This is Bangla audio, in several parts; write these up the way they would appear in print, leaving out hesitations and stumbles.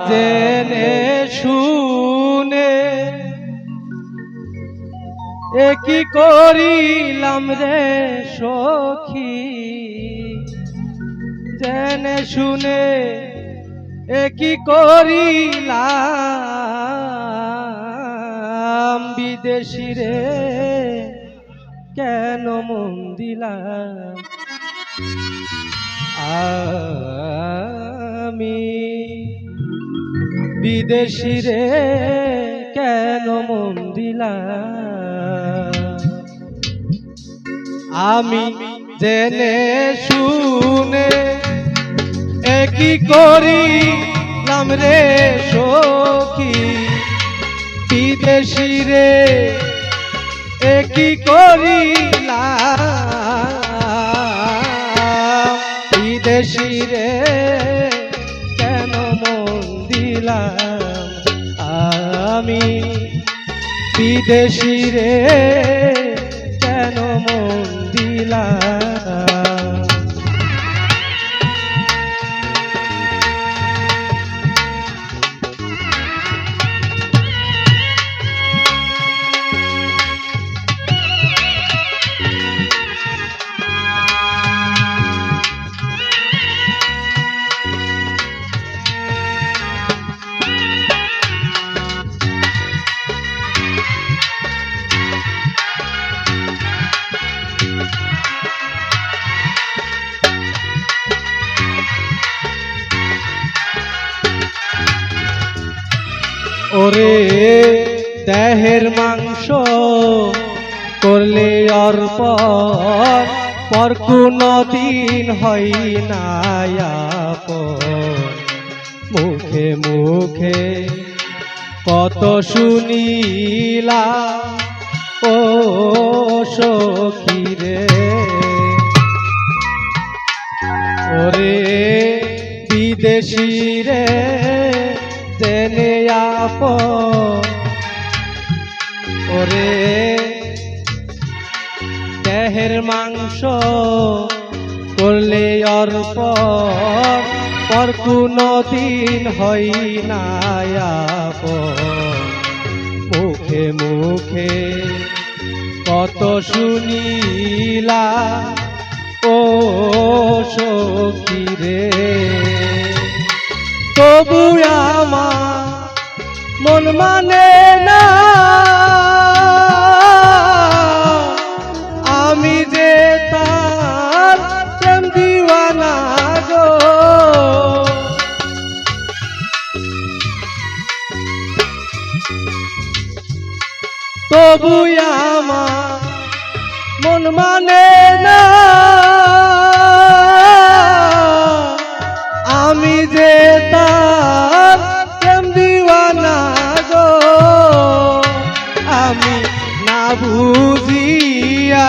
জেনে শুনে কি করিলাম রে সখী, জেনে শুনে কি করিলাম, বিদেশি রে কেন মন দিলাম আমি, বিদেশি রে কেন মন দিলাম আমি, জেনে শুনে কি করিলাম রে সখী, বিদেশি রে কি করিলাম, বিদেশি রে কেন মন দিলাম আমি, বিদেশি রে কেন মন দিলাম। ওরে দেহের মাংস করলে অর্পণ, পর কোনো দিন হয় না আপন, মুখে মুখে কত শুনিলা ও সখী রে, ওরে বিদেশি রে জেনে আপন, ওরে দেহের মাংস করলে অর্পণ, পর কোনো দিন হয় না আপন, মুখে মুখে কত শুনিলা ও সখী রে, তবু আমার মন মানে না আমি যে তার প্রেম দিওয়ানা গো, তবু আমার মন মানে না আমি যে তার প্রেম দিওয়ানা গো, আমি না বুঝিয়া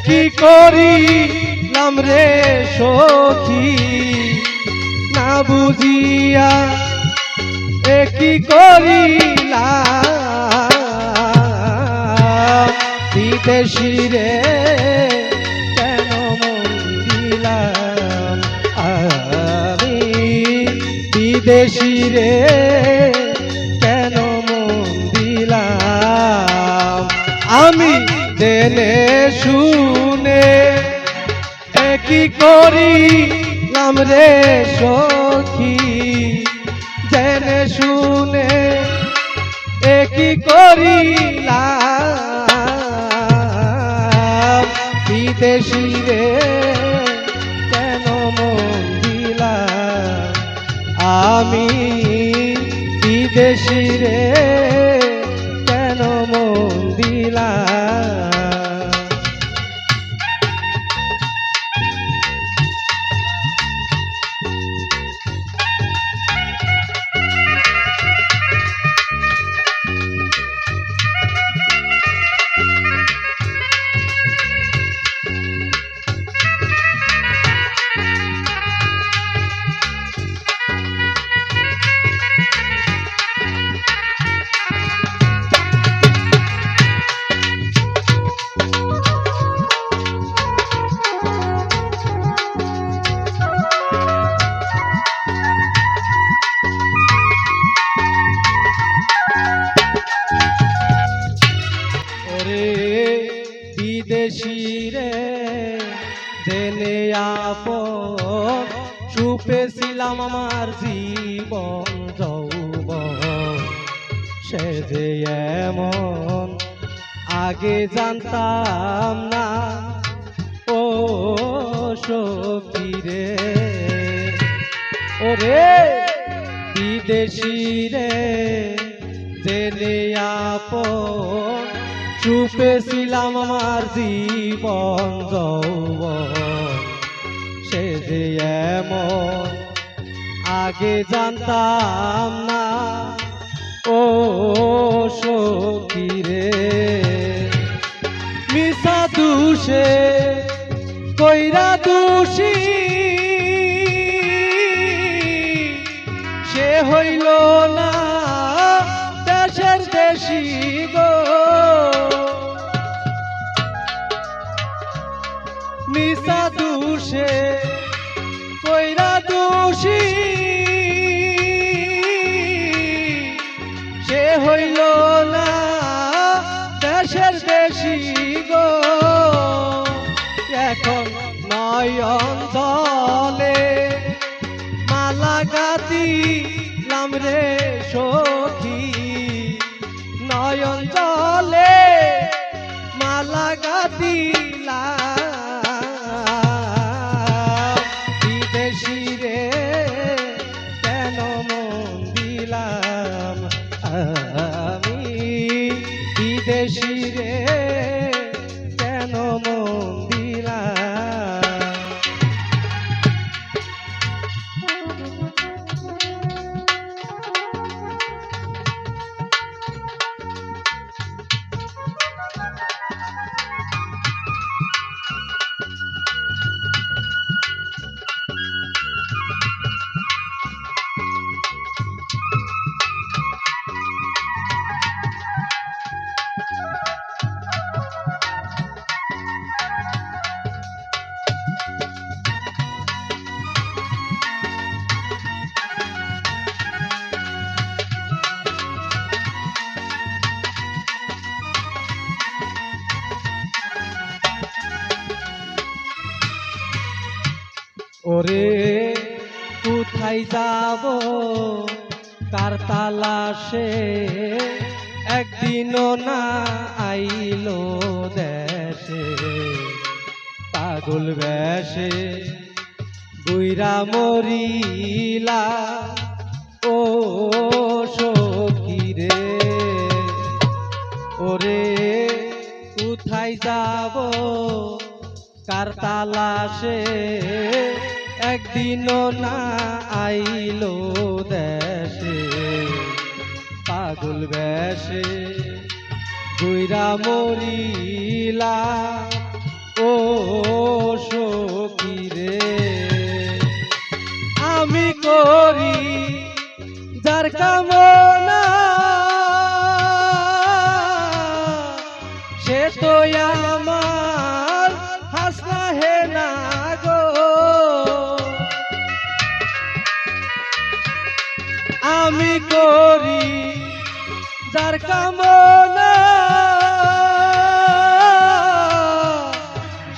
কি করিলাম রে সখী, না বুঝিয়া কি করিলাম, বিদেশি রে কেন মন দিলাম আমি, বিদেশি রে কেন মন দিলাম আমি, জেনে শুনে কি করিলাম রে সখী, জেনে শুনে কি করিলাম, বিদেশি রে কেন মন দিলাম আমি, বিদেশি রে কেন মন দিলাম। ছিলাম আমার জীবন যৌবন সে যে এমন আগে জানতাম না ও সখী রে ওরে বিদেশি রে জেনে আপন চুপে ছিলাম আমার জীবন যৌবন সে যে এমন আগে জানতাম না ও সখী রে মিছা দুষে কইরা দোষী সে হইল না দেশের দেশি গো মিছা দুষে কইরা দোষী সে হইল না দেশের দেশি গো এখন নয়ন জলে মালা গাঁথিলাম রে সখী নয়ন জলে মালা গাঁথিলাম বিদেশি রে কেন মন দিলাম আমি বিদেশি রে কেন মন দিলাম ওরে কোথায় যাব কার তালাশে একদিনও না আইলো দেশে পাগল বেশে বুইরা মরিলা ও সখী রে ওরে কোথায় যাব কার তালাশে একদিনও না আইলো দেশে পাগল বেশে বুইরা মরিলা ও সখী রে আমি করি যার কামনা সে তো আমার হাসনা হে না গো আমি করি যার কামনা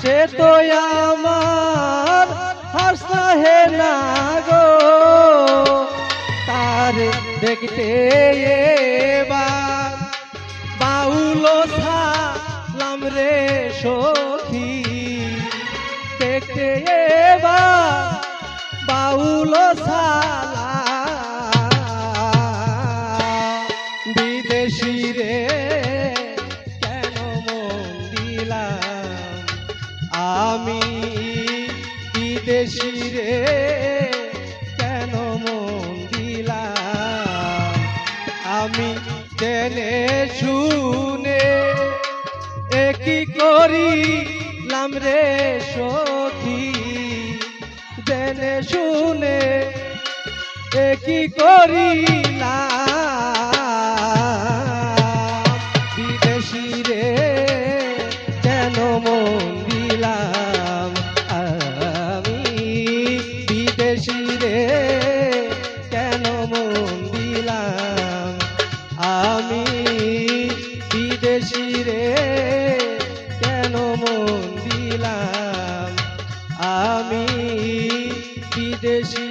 সে তো আমার হাসনা হে না গো তার দেখতে এবার বাউলো সালাম রে সখী দেখতে এবার বাউলো সালাম বিদেশি রে কেন মন দিলাম আমি বিদেশি রে কেন মন দিলাম আমি জেনে শুনে একই করিলাম রে সখী জেনে শুনে একই করিলাম বিদেশি রে কেন মন দিলাম আমি বিদেশি রে কেন মন দিলাম আমি বিদেশি রে কেন মন দিলাম আমি বিদেশি